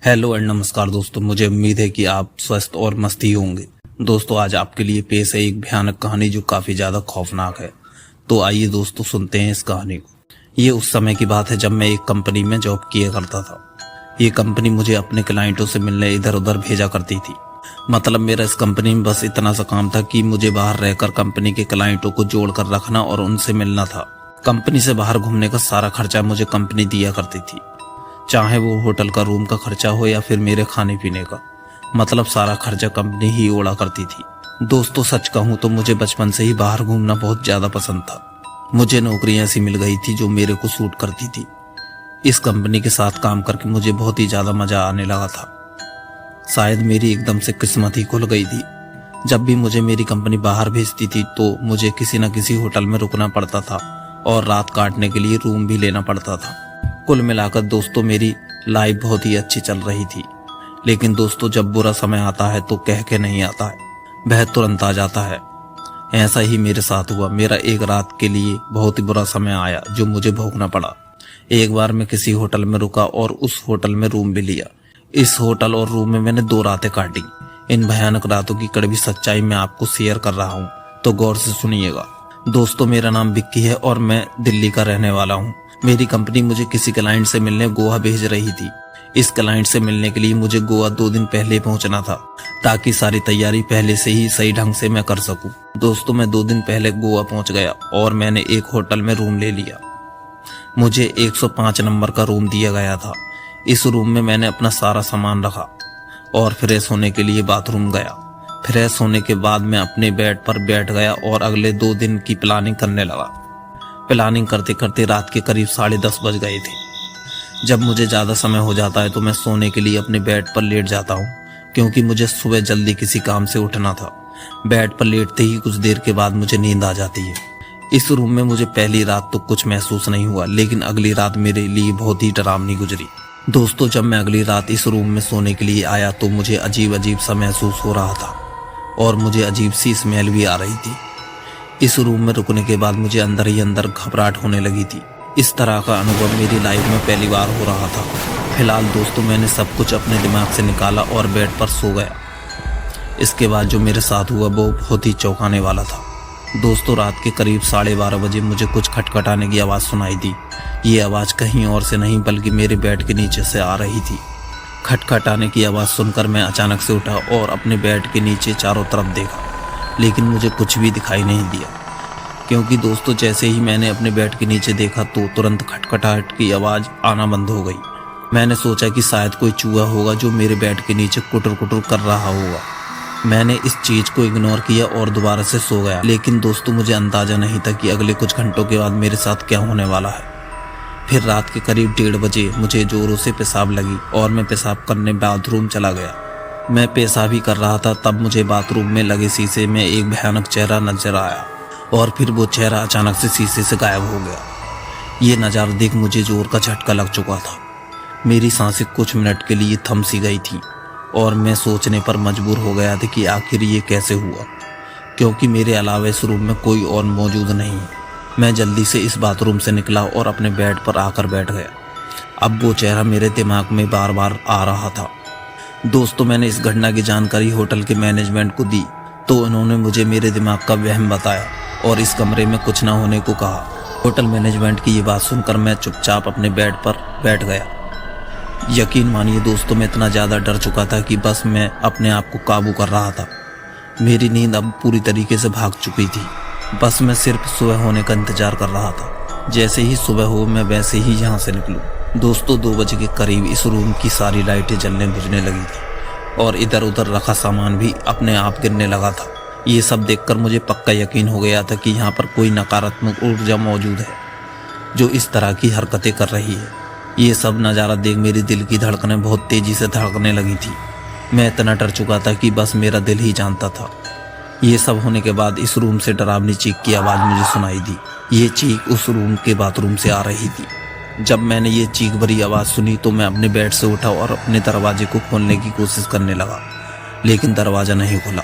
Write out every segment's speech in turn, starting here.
Hello and नमस्कार दोस्तों, मुझे उम्मीद है कि आप स्वस्थ और मस्त ही होंगे। दोस्तों, आज आपके लिए पेश है एक भयानक कहानी जो काफ़ी ज़्यादा खौफनाक है। तो आइए दोस्तों, सुनते हैं इस कहानी को। ये उस समय की बात है जब मैं एक कंपनी में जॉब किया करता था। ये कंपनी मुझे अपने क्लाइंटों से मिलने इधर उधर भेजा करती थी। मतलब मेरा इस कंपनी में बस इतना सा काम था कि मुझे बाहर रहकर कंपनी के क्लाइंटों को जोड़ कर रखना और उनसे मिलना था। कंपनी से बाहर घूमने का सारा खर्चा मुझे कंपनी दिया करती थी, चाहे वो होटल का रूम का खर्चा हो या फिर मेरे खाने पीने का। मतलब सारा खर्चा कंपनी ही ओढ़ा करती थी। दोस्तों, सच कहूँ तो मुझे बचपन से ही बाहर घूमना बहुत ज़्यादा पसंद था। मुझे नौकरी ऐसी मिल गई थी जो मेरे को सूट करती थी। इस कंपनी के साथ काम करके मुझे बहुत ही ज़्यादा मज़ा आने लगा था। शायद मेरी एकदम से किस्मत ही खुल गई थी। जब भी मुझे मेरी कंपनी बाहर भेजती थी तो मुझे किसी न किसी होटल में रुकना पड़ता था और रात काटने के लिए रूम भी लेना पड़ता था। कुल मिलाकर दोस्तों, मेरी लाइफ बहुत ही अच्छी चल रही थी। लेकिन दोस्तों, जब बुरा समय आता है तो कह के नहीं आता है, वह तुरंत आ जाता है। ऐसा ही मेरे साथ हुआ। मेरा एक रात के लिए बहुत ही बुरा समय आया जो मुझे भोगना पड़ा। एक बार मैं किसी होटल में रुका और उस होटल में रूम भी लिया। इस होटल और रूम में मैंने 2 रातें काटी। इन भयानक रातों की कड़वी सच्चाई मैं आपको शेयर कर रहा हूँ, तो गौर से सुनिएगा। दोस्तों, मेरा नाम विक्की है और मैं दिल्ली का रहने वाला हूँ। मेरी कंपनी मुझे किसी क्लाइंट से मिलने गोवा भेज रही थी। इस क्लाइंट से मिलने के लिए मुझे गोवा 2 दिन पहले पहुंचना था, ताकि सारी तैयारी पहले से ही सही ढंग से मैं कर सकूं। दोस्तों, मैं 2 दिन पहले गोवा पहुंच गया और मैंने एक होटल में रूम ले लिया। मुझे 105 नंबर का रूम दिया गया था। इस रूम में मैंने अपना सारा सामान रखा और फ्रेश होने के लिए बाथरूम गया। फ्रेश होने के बाद मैं अपने बेड पर बैठ गया और अगले 2 दिन की प्लानिंग करने लगा। प्लानिंग करते करते रात के करीब 10:30 बज गए थे। जब मुझे ज़्यादा समय हो जाता है तो मैं सोने के लिए अपने बेड पर लेट जाता हूँ, क्योंकि मुझे सुबह जल्दी किसी काम से उठना था। बेड पर लेटते ही कुछ देर के बाद मुझे नींद आ जाती है। इस रूम में मुझे पहली रात तो कुछ महसूस नहीं हुआ, लेकिन अगली रात मेरे लिए बहुत ही डरावनी गुजरी। दोस्तों, जब मैं अगली रात इस रूम में सोने के लिए आया तो मुझे अजीब अजीब सा महसूस हो रहा था और मुझे अजीब सी स्मेल भी आ रही थी। इस रूम में रुकने के बाद मुझे अंदर ही अंदर घबराहट होने लगी थी। इस तरह का अनुभव मेरी लाइफ में पहली बार हो रहा था। फिलहाल दोस्तों, मैंने सब कुछ अपने दिमाग से निकाला और बेड पर सो गया। इसके बाद जो मेरे साथ हुआ वो बहुत ही चौंकाने वाला था। दोस्तों, रात के करीब 12:30 बजे मुझे कुछ खटखटाने की आवाज़ सुनाई दी। ये आवाज़ कहीं और से नहीं बल्कि मेरे बेड के नीचे से आ रही थी। खटखटाने की आवाज़ सुनकर मैं अचानक से उठा और अपने बेड के नीचे चारों तरफ देखा, लेकिन मुझे कुछ भी दिखाई नहीं दिया। क्योंकि दोस्तों, जैसे ही मैंने अपने बेड के नीचे देखा तो तुरंत खटखटाहट की आवाज़ आना बंद हो गई। मैंने सोचा कि शायद कोई चूहा होगा जो मेरे बेड के नीचे कुटर कुटर कर रहा होगा। मैंने इस चीज़ को इग्नोर किया और दोबारा से सो गया। लेकिन दोस्तों, मुझे अंदाज़ा नहीं था कि अगले कुछ घंटों के बाद मेरे साथ क्या होने वाला है। फिर रात के करीब 1:30 बजे मुझे ज़ोरों से पेशाब लगी और मैं पेशाब करने बाथरूम चला गया। मैं पेशाब ही कर रहा था, तब मुझे बाथरूम में लगे शीशे में एक भयानक चेहरा नजर आया और फिर वो चेहरा अचानक से शीशे से गायब हो गया। ये नज़ारा देख मुझे जोर का झटका लग चुका था। मेरी सांसें कुछ मिनट के लिए थम सी गई थी और मैं सोचने पर मजबूर हो गया था कि आखिर ये कैसे हुआ, क्योंकि मेरे अलावा इस रूम में कोई और मौजूद नहीं। मैं जल्दी से इस बाथरूम से निकला और अपने बेड पर आकर बैठ गया। अब वो चेहरा मेरे दिमाग में बार बार आ रहा था। दोस्तों, मैंने इस घटना की जानकारी होटल के मैनेजमेंट को दी तो उन्होंने मुझे मेरे दिमाग का वहम बताया और इस कमरे में कुछ ना होने को कहा। होटल मैनेजमेंट की ये बात सुनकर मैं चुपचाप अपने बेड पर बैठ गया। यकीन मानिए दोस्तों, मैं इतना ज़्यादा डर चुका था कि बस मैं अपने आप को काबू कर रहा था। मेरी नींद अब पूरी तरीके से भाग चुकी थी। बस मैं सिर्फ सुबह होने का इंतजार कर रहा था। जैसे ही सुबह हो मैं वैसे ही यहाँ से निकलूँ। दोस्तों, 2 बजे के करीब इस रूम की सारी लाइटें जलने बुझने लगी थी और इधर उधर रखा सामान भी अपने आप गिरने लगा था। ये सब देखकर मुझे पक्का यकीन हो गया था कि यहाँ पर कोई नकारात्मक ऊर्जा मौजूद है जो इस तरह की हरकतें कर रही है। ये सब नज़ारा देख मेरी दिल की धड़कनें बहुत तेज़ी से धड़कने लगी थी। मैं इतना डर चुका था कि बस मेरा दिल ही जानता था। ये सब होने के बाद इस रूम से डरावनी चीख की आवाज़ मुझे सुनाई दी। ये चीख उस रूम के बाथरूम से आ रही थी। जब मैंने ये चीख भरी आवाज़ सुनी तो मैं अपने बेड से उठा और अपने दरवाजे को खोलने की कोशिश करने लगा, लेकिन दरवाज़ा नहीं खुला।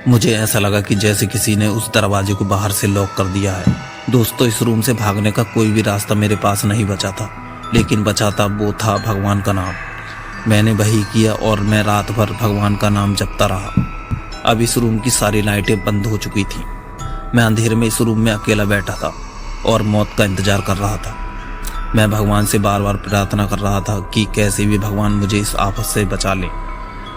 मुझे ऐसा लगा कि जैसे किसी ने उस दरवाजे को बाहर से लॉक कर दिया है। दोस्तों, इस रूम से भागने का कोई भी रास्ता मेरे पास नहीं बचा था, लेकिन बचा था वो था भगवान का नाम। मैंने वही किया और मैं रात भर भगवान का नाम जपता रहा। अब इस रूम की सारी लाइटें बंद हो चुकी थी। मैं अंधेरे में इस रूम में अकेला बैठा था और मौत का इंतजार कर रहा था। मैं भगवान से बार बार प्रार्थना कर रहा था कि कैसे भी भगवान मुझे इस आफत से बचा ले।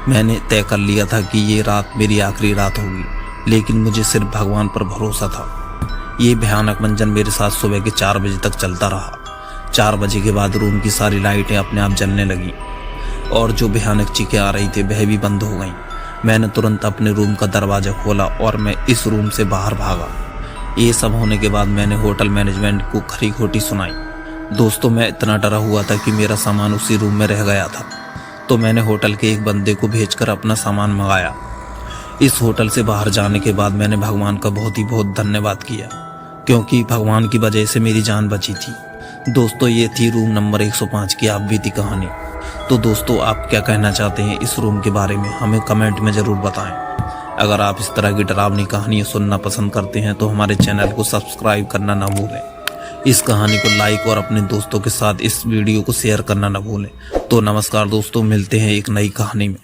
मैंने तय कर लिया था कि ये रात मेरी आखिरी रात होगी, लेकिन मुझे सिर्फ भगवान पर भरोसा था। ये भयानक मंजर मेरे साथ सुबह के 4 बजे तक चलता रहा। 4 बजे के बाद रूम की सारी लाइटें अपने आप जलने लगीं और जो भयानक चीखें आ रही थी वह भी बंद हो गईं। मैंने तुरंत अपने रूम का दरवाजा खोला और मैं इस रूम से बाहर भागा। ये सब होने के बाद मैंने होटल मैनेजमेंट को खरी खोटी सुनाई। दोस्तों, मैं इतना डरा हुआ था कि मेरा सामान उसी रूम में रह गया था, तो मैंने होटल के एक बंदे को भेजकर अपना सामान मंगाया। इस होटल से बाहर जाने के बाद मैंने भगवान का बहुत धन्यवाद किया, क्योंकि भगवान की वजह से मेरी जान बची थी। दोस्तों, ये थी रूम नंबर 105 की आप बीती कहानी। तो दोस्तों, आप क्या कहना चाहते हैं इस रूम के बारे में, हमें कमेंट में ज़रूर बताएं। अगर आप इस तरह की डरावनी कहानियाँ सुनना पसंद करते हैं तो हमारे चैनल को सब्सक्राइब करना ना भूलें। इस कहानी को लाइक और अपने दोस्तों के साथ इस वीडियो को शेयर करना ना भूलें। तो नमस्कार दोस्तों, मिलते हैं एक नई कहानी में।